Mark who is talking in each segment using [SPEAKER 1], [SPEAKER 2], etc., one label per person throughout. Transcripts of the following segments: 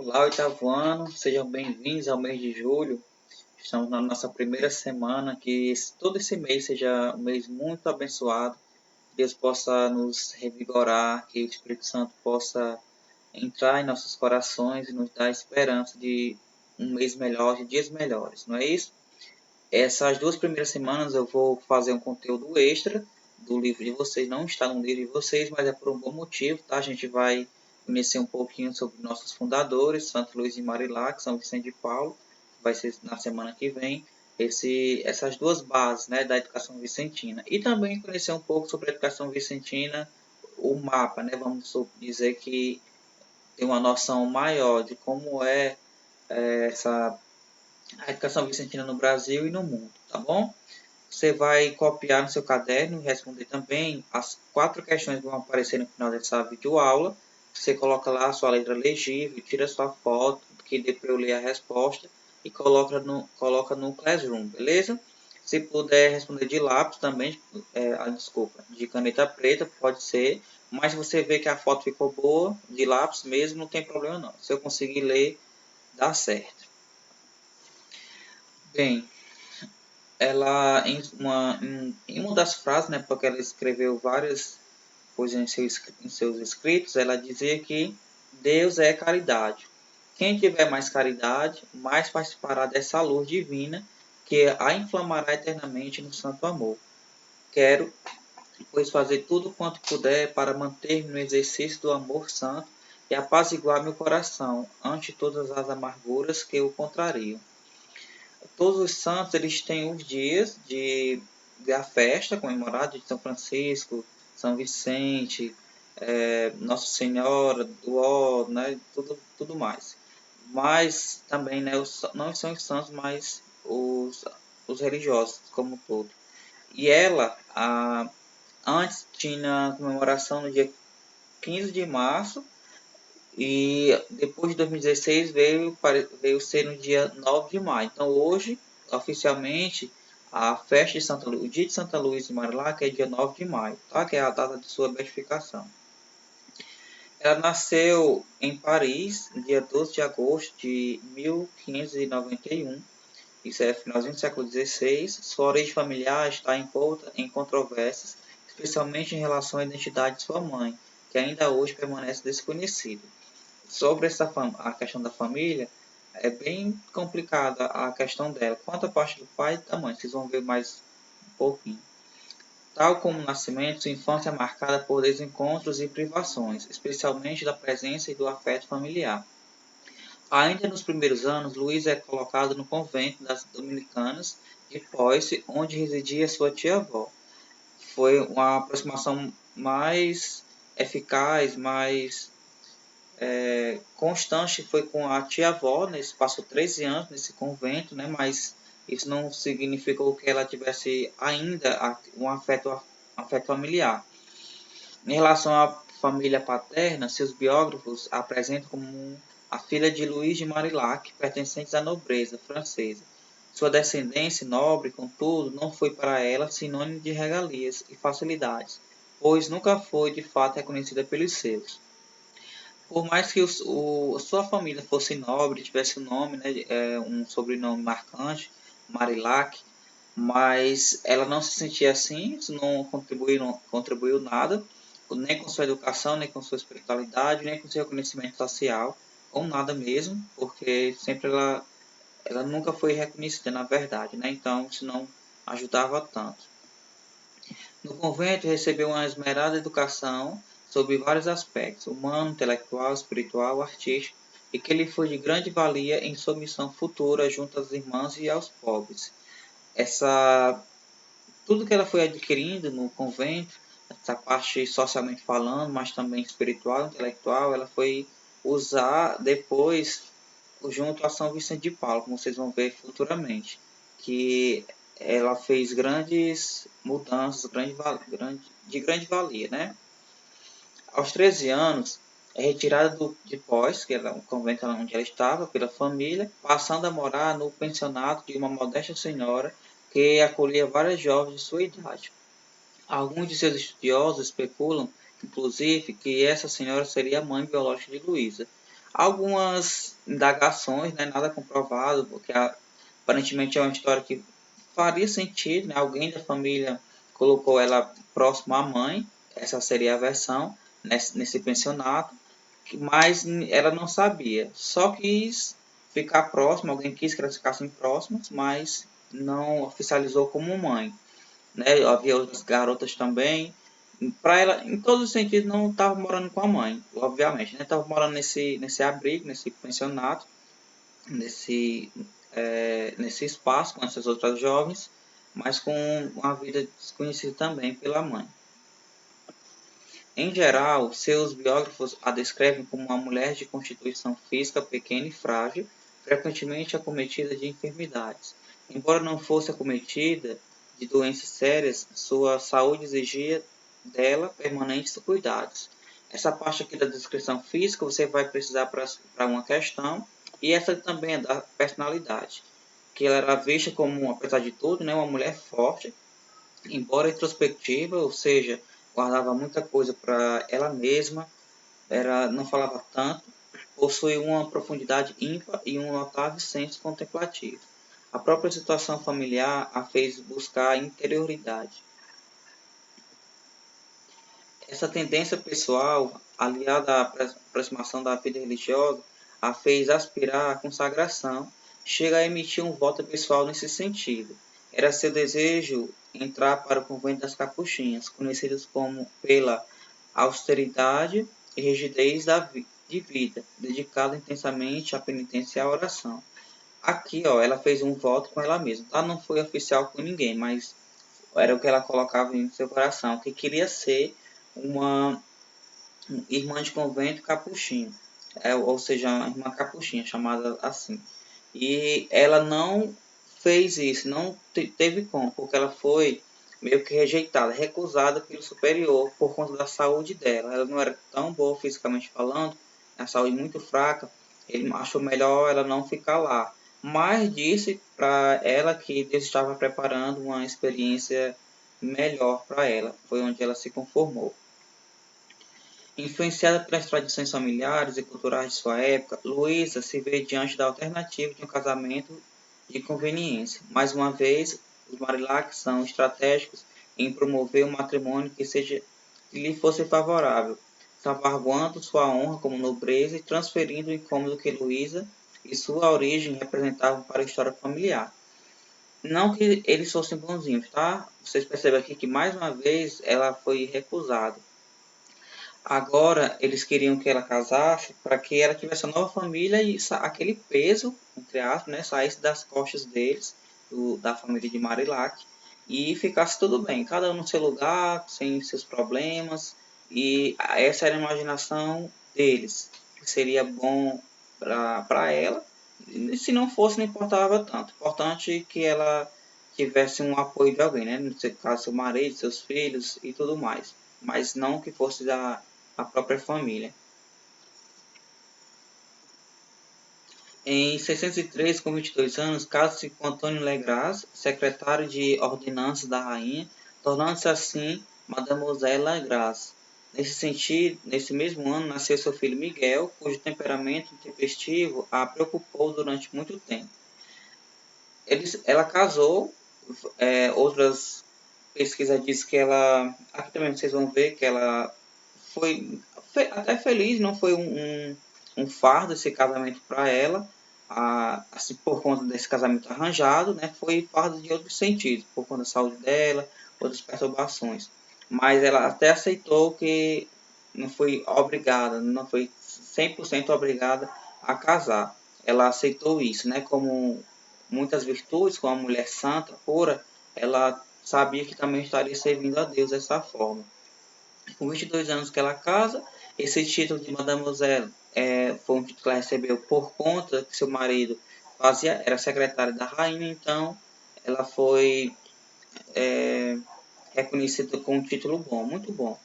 [SPEAKER 1] Olá, oitavo ano, sejam bem-vindos ao mês de julho. Estamos na nossa primeira semana, que todo esse mês seja um mês muito abençoado. Que Deus possa nos revigorar, que o Espírito Santo possa entrar em nossos corações e nos dar esperança de um mês melhor, de dias melhores, não é isso? Essas duas primeiras semanas eu vou fazer um conteúdo extra do livro de vocês. Não está no livro de vocês, mas é por um bom motivo, tá? A gente vai conhecer um pouquinho sobre nossos fundadores, Santo Luís e Marilac, São Vicente de Paulo, que vai ser na semana que vem. Essas duas bases, né, da educação vicentina. E também conhecer um pouco sobre a educação vicentina, o mapa, né? Vamos dizer que tem uma noção maior de como essa a educação vicentina no Brasil e no mundo, tá bom? Você vai copiar no seu caderno e responder também as 4 questões que vão aparecer no final dessa videoaula. Você coloca lá a sua letra legível, tira sua foto, que dê para eu ler a resposta, e coloca no Classroom, beleza? Se puder responder de lápis também, desculpa, de caneta preta, pode ser. Mas se você vê que a foto ficou boa, de lápis mesmo, não tem problema não. Se eu conseguir ler, dá certo. Bem, ela em uma das frases, né, porque ela escreveu várias coisas em seus escritos, ela dizia que Deus é caridade. Quem tiver mais caridade, mais participará dessa luz divina que a inflamará eternamente no santo amor. Quero, pois, fazer tudo quanto puder para manter-me no exercício do amor santo e apaziguar meu coração ante todas as amarguras que o contrariam. Todos os santos eles têm os dias da festa comemorada de São Francisco, São Vicente, Nossa Senhora, do Ó, né, tudo mais. Mas também, né, não são os santos, mas os religiosos como um todo. E ela, antes tinha comemoração no dia 15 de março, e depois de 2016 veio ser no dia 9 de maio. Então hoje, oficialmente, a festa de Santa Lu, o dia de Santa Luz de Marilac é dia 9 de maio, tá? Que é a data de sua beatificação. Ela nasceu em Paris, no dia 12 de agosto de 1591. Isso é finalzinho do século XVI. Sua origem familiar está envolta em controvérsias, especialmente em relação à identidade de sua mãe, que ainda hoje permanece desconhecida. Sobre a questão da família, é bem complicada a questão dela. Quanto à parte do pai e da mãe, vocês vão ver mais um pouquinho. Tal como o nascimento, sua infância é marcada por desencontros e privações, especialmente da presença e do afeto familiar. Ainda nos primeiros anos, Luiz é colocado no convento das Dominicanas de Poisse, onde residia sua tia-avó. Foi uma aproximação mais eficaz, mais constante foi com a tia-avó, né? Passou 13 anos nesse convento, né? Mas isso não significou que ela tivesse ainda um afeto familiar. Em relação à família paterna, seus biógrafos a apresentam como a filha de Luís de Marillac, pertencente à nobreza francesa. Sua descendência nobre, contudo, não foi para ela sinônimo de regalias e facilidades, pois nunca foi de fato reconhecida pelos seus. Por mais que sua família fosse nobre, tivesse um nome, né, um sobrenome marcante, Marilac, mas ela não se sentia assim, isso não contribuiu nada, nem com sua educação, nem com sua espiritualidade, nem com seu reconhecimento social, ou nada mesmo, porque sempre ela nunca foi reconhecida na verdade, né? Então isso não ajudava tanto. No convento recebeu uma esmerada educação sobre vários aspectos, humano, intelectual, espiritual, artístico, e que lhe foi de grande valia em sua missão futura junto às irmãs e aos pobres. Tudo que ela foi adquirindo no convento, essa parte socialmente falando, mas também espiritual, intelectual, ela foi usar depois junto a São Vicente de Paulo, como vocês vão ver futuramente, que ela fez grandes mudanças, de grande valia, né? Aos 13 anos, é retirada de Pós, que era o convento onde ela estava, pela família, passando a morar no pensionato de uma modesta senhora que acolhia várias jovens de sua idade. Alguns de seus estudiosos especulam, inclusive, que essa senhora seria a mãe biológica de Luísa. Algumas indagações, né, nada comprovado, porque aparentemente é uma história que faria sentido, né, alguém da família colocou ela próximo à mãe, essa seria a versão, nesse pensionato, mas ela não sabia, só quis ficar próximo, alguém quis que elas ficassem próximas, mas não oficializou como mãe, né? Havia outras garotas também. Para ela, em todos os sentidos, não estava morando com a mãe, obviamente, né? Estava morando nesse abrigo, nesse pensionato, nesse espaço com essas outras jovens, mas com uma vida desconhecida também pela mãe. Em geral, seus biógrafos a descrevem como uma mulher de constituição física pequena e frágil, frequentemente acometida de enfermidades. Embora não fosse acometida de doenças sérias, sua saúde exigia dela permanentes cuidados. Essa parte aqui da descrição física você vai precisar para uma questão, e essa também é da personalidade, que ela era vista como, apesar de tudo, né, uma mulher forte, embora introspectiva, ou seja, guardava muita coisa para ela mesma, não falava tanto, possui uma profundidade ímpar e um notável senso contemplativo. A própria situação familiar a fez buscar interioridade. Essa tendência pessoal, aliada à aproximação da vida religiosa, a fez aspirar à consagração, chega a emitir um voto pessoal nesse sentido. Era seu desejo entrar para o convento das Capuchinhas, conhecidas como pela austeridade e rigidez de vida, dedicada intensamente à penitência e à oração. Aqui, ó, ela fez um voto com ela mesma, tá? Não foi oficial com ninguém, mas era o que ela colocava em seu coração, que queria ser uma irmã de convento capuchinha, ou seja, uma irmã capuchinha, chamada assim. E ela não fez isso, não teve como, porque ela foi meio que rejeitada, recusada pelo superior por conta da saúde dela. Ela não era tão boa fisicamente falando, a saúde muito fraca, ele achou melhor ela não ficar lá. Mas disse para ela que Deus estava preparando uma experiência melhor para ela, foi onde ela se conformou. Influenciada pelas tradições familiares e culturais de sua época, Luísa se vê diante da alternativa de um casamento de conveniência. Mais uma vez, os Marilac são estratégicos em promover um matrimônio que lhe fosse favorável, salvaguardando sua honra como nobreza e transferindo o incômodo que Luísa e sua origem representavam para a história familiar. Não que eles fossem bonzinhos, tá? Vocês percebem aqui que mais uma vez ela foi recusada. Agora eles queriam que ela casasse para que ela tivesse uma nova família e aquele peso, entre aspas, né, saísse das costas deles, da família de Marilac, e ficasse tudo bem, cada um no seu lugar, sem seus problemas, e essa era a imaginação deles, que seria bom para ela, e se não fosse, não importava tanto. Importante que ela tivesse um apoio de alguém, né, no seu caso, seu marido, seus filhos e tudo mais, mas não que fosse da a própria família. Em 603, com 22 anos, casa-se com Antônio Legras, secretário de ordenanças da rainha, tornando-se assim Mademoiselle Legras. Nesse sentido, nesse mesmo ano, nasceu seu filho Miguel, cujo temperamento intempestivo a preocupou durante muito tempo. Ela casou, outras pesquisas dizem que ela, aqui também vocês vão ver que ela foi até feliz, não foi um fardo esse casamento para ela, assim, por conta desse casamento arranjado, né, foi fardo de outros sentidos, por conta da saúde dela, outras perturbações. Mas ela até aceitou que não foi obrigada, não foi 100% obrigada a casar. Ela aceitou isso, né, como muitas virtudes, como uma mulher santa, pura, ela sabia que também estaria servindo a Deus dessa forma. Com 22 anos que ela casa, esse título de Mademoiselle foi um título que ela recebeu por conta que seu marido era secretário da rainha, então ela foi reconhecida com um título bom, muito bom.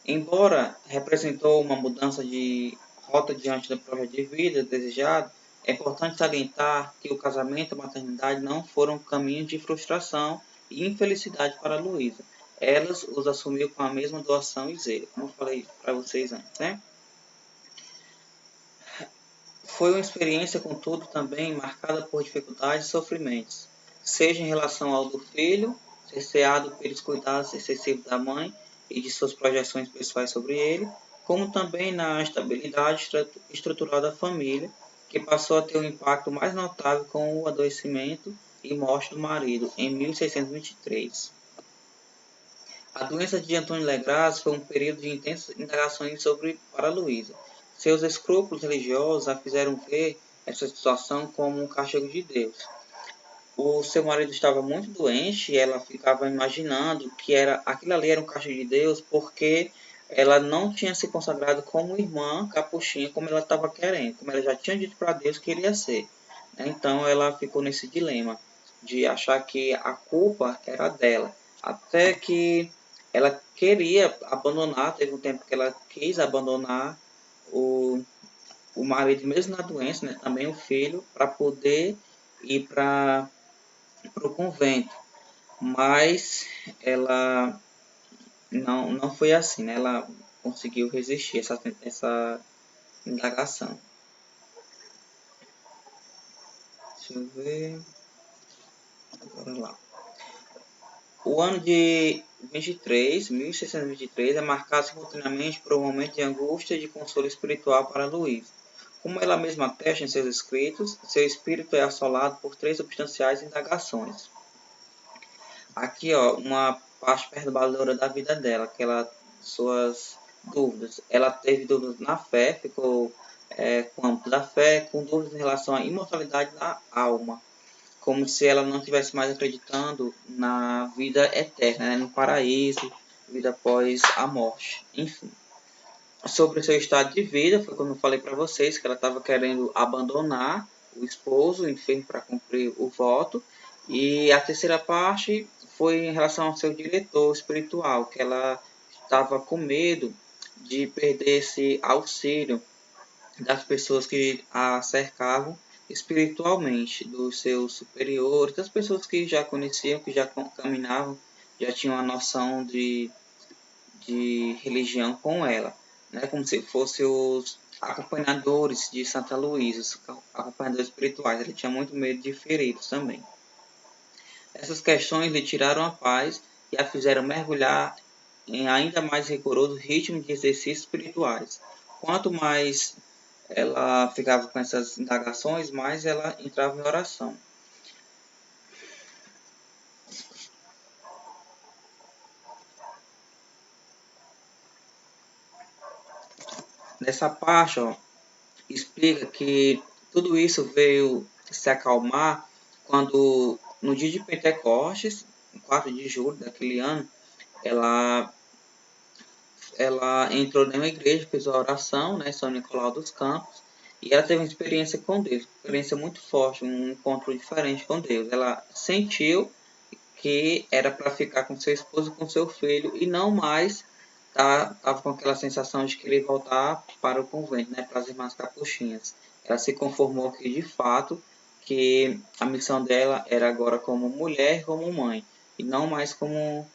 [SPEAKER 1] Embora representou uma mudança de rota diante do projeto de vida desejado, é importante salientar que o casamento e a maternidade não foram caminhos de frustração e infelicidade para Luísa. Elas os assumiu com a mesma doação e zelo, como eu falei para vocês antes, né? Foi uma experiência, contudo, também marcada por dificuldades e sofrimentos, seja em relação ao do filho, cerceado pelos cuidados excessivos da mãe e de suas projeções pessoais sobre ele, como também na estabilidade estrutural da família, que passou a ter um impacto mais notável com o adoecimento e morte do marido, em 1623. A doença de Antônio Legras foi um período de intensas indagações para Luísa. Seus escrúpulos religiosos a fizeram ver essa situação como um castigo de Deus. O seu marido estava muito doente e ela ficava imaginando que aquilo ali era um castigo de Deus porque ela não tinha se consagrado como irmã capuchinha como ela estava querendo, como ela já tinha dito para Deus que iria ser. Então ela ficou nesse dilema de achar que a culpa era dela, até que ela queria abandonar, teve um tempo que ela quis abandonar o, o marido mesmo na doença, né, também o filho, para poder ir para o convento, mas ela não foi assim, né? Ela conseguiu resistir essa indagação. Deixa eu ver. Bora lá. O ano de 1623, é marcado simultaneamente por um momento de angústia e de consolo espiritual para Luísa. Como ela mesma atesta em seus escritos, seu espírito é assolado por três substanciais indagações. Aqui, ó, uma parte perturbadora da vida dela, suas dúvidas. Ela teve dúvidas na fé, ficou com o âmbito da fé, com dúvidas em relação à imortalidade da alma, como se ela não estivesse mais acreditando na vida eterna, né, no paraíso, vida após a morte, enfim. Sobre o seu estado de vida, foi como eu falei para vocês, que ela estava querendo abandonar o esposo, enfim, para cumprir o voto. E a terceira parte foi em relação ao seu diretor espiritual, que ela estava com medo de perder esse auxílio das pessoas que a cercavam espiritualmente, dos seus superiores, das pessoas que já conheciam, que já caminhavam, já tinham a noção de religião com ela, né? Como se fossem os acompanhadores de Santa Luísa, os acompanhadores espirituais. Ele tinha muito medo de feridos também. Essas questões lhe tiraram a paz e a fizeram mergulhar em ainda mais rigoroso ritmo de exercícios espirituais. Quanto mais ela ficava com essas indagações, mais ela entrava em oração. Nessa parte, ó, explica que tudo isso veio se acalmar quando, no dia de Pentecostes, 4 de julho daquele ano, ela, ela entrou numa igreja, fez a oração, né, São Nicolau dos Campos, e ela teve uma experiência com Deus, uma experiência muito forte, um encontro diferente com Deus. Ela sentiu que era para ficar com seu esposo, com seu filho, e não mais estava com aquela sensação de querer voltar para o convento, né, para as irmãs capuchinhas. Ela se conformou que, de fato, que a missão dela era agora como mulher, como mãe, e não mais como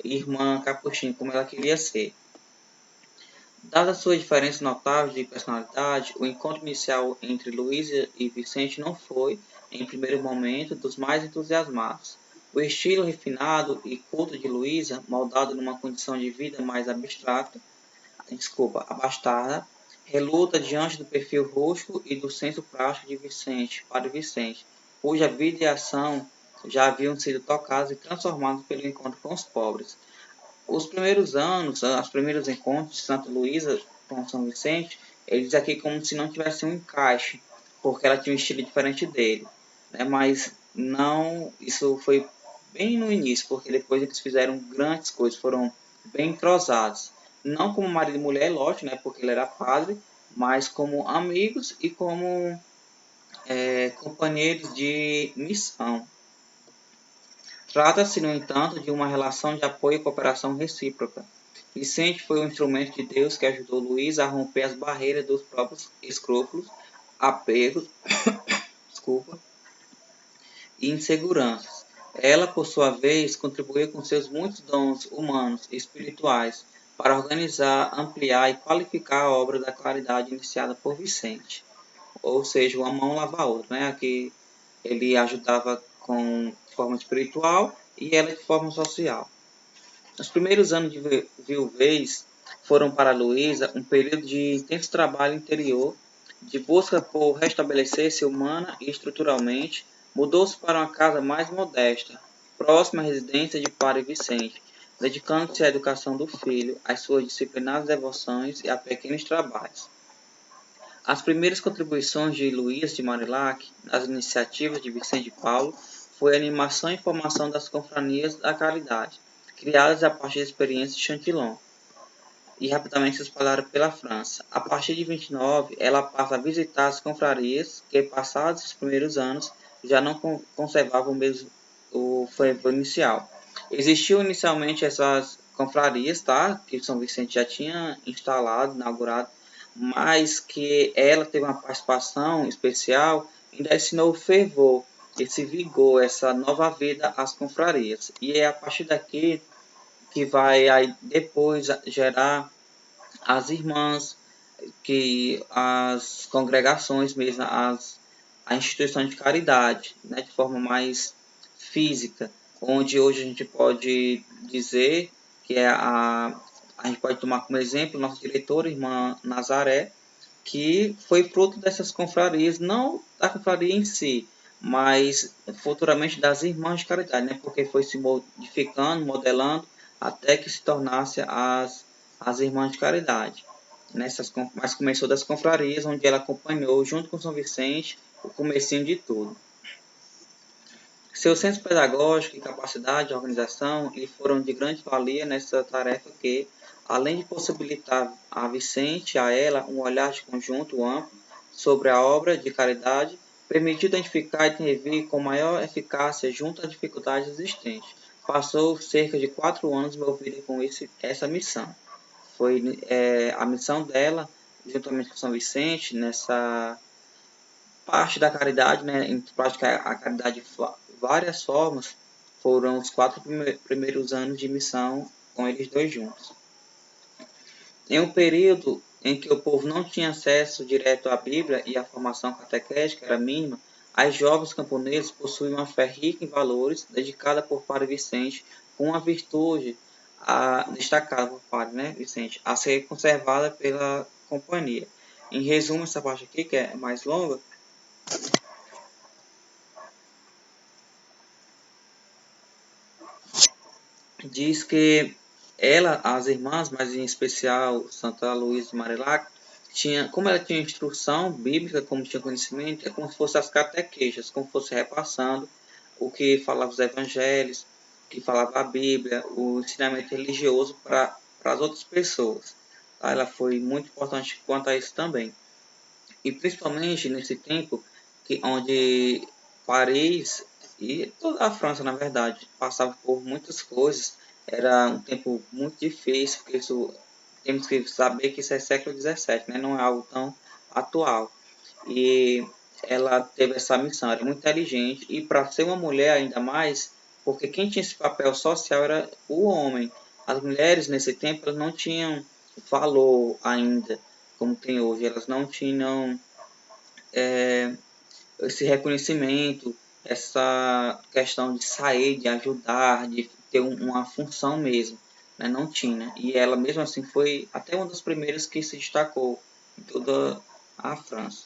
[SPEAKER 1] irmã capuchinha, como ela queria ser. Dada sua diferença notável de personalidade, o encontro inicial entre Luísa e Vicente não foi, em primeiro momento, dos mais entusiasmados. O estilo refinado e culto de Luísa, moldado numa condição de vida mais abastada, reluta diante do perfil rústico e do senso prático de Vicente, Padre Vicente, cuja vida e ação já haviam sido tocados e transformados pelo encontro com os pobres. Os primeiros anos, os primeiros encontros de Santa Luísa com São Vicente, eles aqui como se não tivessem um encaixe, porque ela tinha um estilo diferente dele, né? Mas não, isso foi bem no início, porque depois eles fizeram grandes coisas, foram bem entrosados. Não como marido e mulher, lógico, né? Porque ele era padre, mas como amigos e como companheiros de missão. Trata-se, no entanto, de uma relação de apoio e cooperação recíproca. Vicente foi o instrumento de Deus que ajudou Luís a romper as barreiras dos próprios escrúpulos, apegos e inseguranças. Ela, por sua vez, contribuiu com seus muitos dons humanos e espirituais para organizar, ampliar e qualificar a obra da caridade iniciada por Vicente. ou seja, uma mão lava a outra, né? Aqui ele ajudava de forma espiritual e ela de forma social. Os primeiros anos de viuvez foram para Luísa um período de intenso trabalho interior, de busca por restabelecer-se humana e estruturalmente. Mudou-se para uma casa mais modesta, próxima à residência de Padre Vicente, dedicando-se à educação do filho, às suas disciplinadas devoções e a pequenos trabalhos. As primeiras contribuições de Luís de Marillac nas iniciativas de Vicente de Paulo foi a animação e formação das confrarias da caridade, criadas a partir da experiência de Chantillon, e rapidamente se espalharam pela França. A partir de 29, ela passa a visitar as confrarias que, passados os primeiros anos, já não conservavam o mesmo fervor inicial. Existiam inicialmente essas confrarias, tá? Que São Vicente já tinha instalado, inaugurado, mas que ela teve uma participação especial e ensinou o fervor, esse vigor, essa nova vida às confrarias. E é a partir daqui que vai aí depois gerar as irmãs, que as congregações mesmo, a instituição de caridade, né, de forma mais física, onde hoje a gente pode dizer que a gente pode tomar como exemplo nossa diretora, irmã Nazaré, que foi fruto dessas confrarias, não da confraria em si, mas futuramente das irmãs de caridade, né? Porque foi se modificando, modelando, até que se tornasse as irmãs de caridade. Mas começou das confrarias, onde ela acompanhou, junto com São Vicente, o comecinho de tudo. Seu senso pedagógico e capacidade de organização lhe foram de grande valia nessa tarefa que, além de possibilitar a Vicente e a ela um olhar de conjunto amplo sobre a obra de caridade, permitiu identificar e intervir com maior eficácia junto às dificuldades existentes. Passou cerca de 4 anos envolvida com essa missão. Foi a missão dela, juntamente com São Vicente, nessa parte da caridade, né, em praticar a caridade de várias formas, foram os 4 primeiros anos de missão com eles dois juntos. Em um período em que o povo não tinha acesso direto à Bíblia e a formação catequética era mínima, as jovens camponeses possuíam uma fé rica em valores, dedicada por Padre Vicente, com uma virtude destacada por Padre, né, Vicente, a ser conservada pela companhia. Em resumo, essa parte aqui, que é mais longa, diz que ela, as irmãs, mas em especial Santa Luísa de Marilac, como ela tinha instrução bíblica, como tinha conhecimento, é como se fosse as catequejas, como fosse repassando o que falava os evangelhos, o que falava a Bíblia, o ensinamento religioso para as outras pessoas. Tá? Ela foi muito importante quanto a isso também. E principalmente nesse tempo onde Paris e toda a França, na verdade, passava por muitas coisas. Era um tempo muito difícil, porque temos que saber que isso é século XVII, né? Não é algo tão atual. E ela teve essa missão, era muito inteligente, e para ser uma mulher ainda mais, porque quem tinha esse papel social era o homem. As mulheres nesse tempo elas não tinham valor ainda, como tem hoje, elas não tinham esse reconhecimento, essa questão de sair, de ajudar, de ter uma função mesmo, né? Não tinha. E ela mesmo assim foi até uma das primeiras que se destacou em toda a França.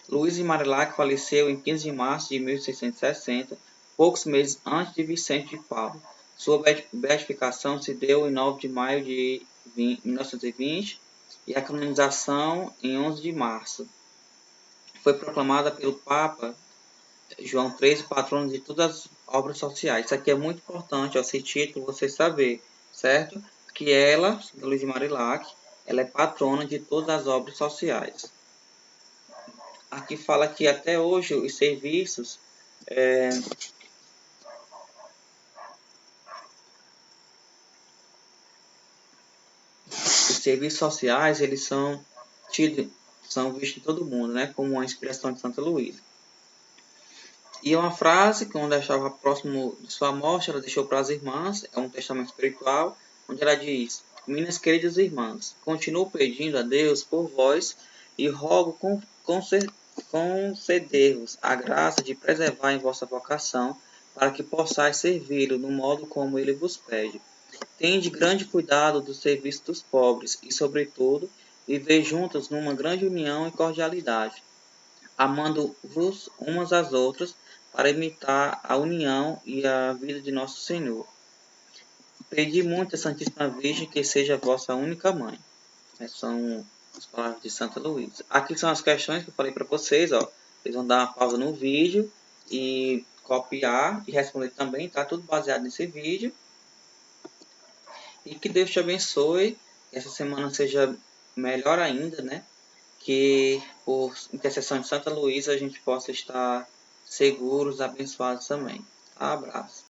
[SPEAKER 1] Luís de Marillac faleceu em 15 de março de 1660, poucos meses antes de Vicente de Paulo. Sua beatificação se deu em 9 de maio de 1920 e a canonização em 11 de março. Foi proclamada pelo Papa João XIII patrono de todas as obras sociais. Isso aqui é muito importante, esse título, você saber, certo? Que ela, Santa Luísa de Marillac, ela é patrona de todas as obras sociais. Aqui fala que até hoje os serviços sociais, eles são vistos em todo mundo, né? Como uma inspiração de Santa Luísa. E uma frase que quando ela estava próximo de sua morte, ela deixou para as irmãs, é um testamento espiritual, onde ela diz: minhas queridas irmãs, continuo pedindo a Deus por vós e rogo conceder-vos a graça de preservar em vossa vocação, para que possais servi-lo no modo como ele vos pede. Tende grande cuidado do serviço dos pobres e, sobretudo, vivei juntos numa grande união e cordialidade, amando-vos umas às outras, para imitar a união e a vida de nosso Senhor. Pedi muito à Santíssima Virgem que seja vossa única mãe. Essas são as palavras de Santa Luísa. Aqui são as questões que eu falei para vocês, ó. Vocês vão dar uma pausa no vídeo e copiar e responder também, tá? Tudo baseado nesse vídeo. E que Deus te abençoe, que essa semana seja melhor ainda, né? Que por intercessão de Santa Luísa a gente possa estar seguros, abençoados também. Abraço.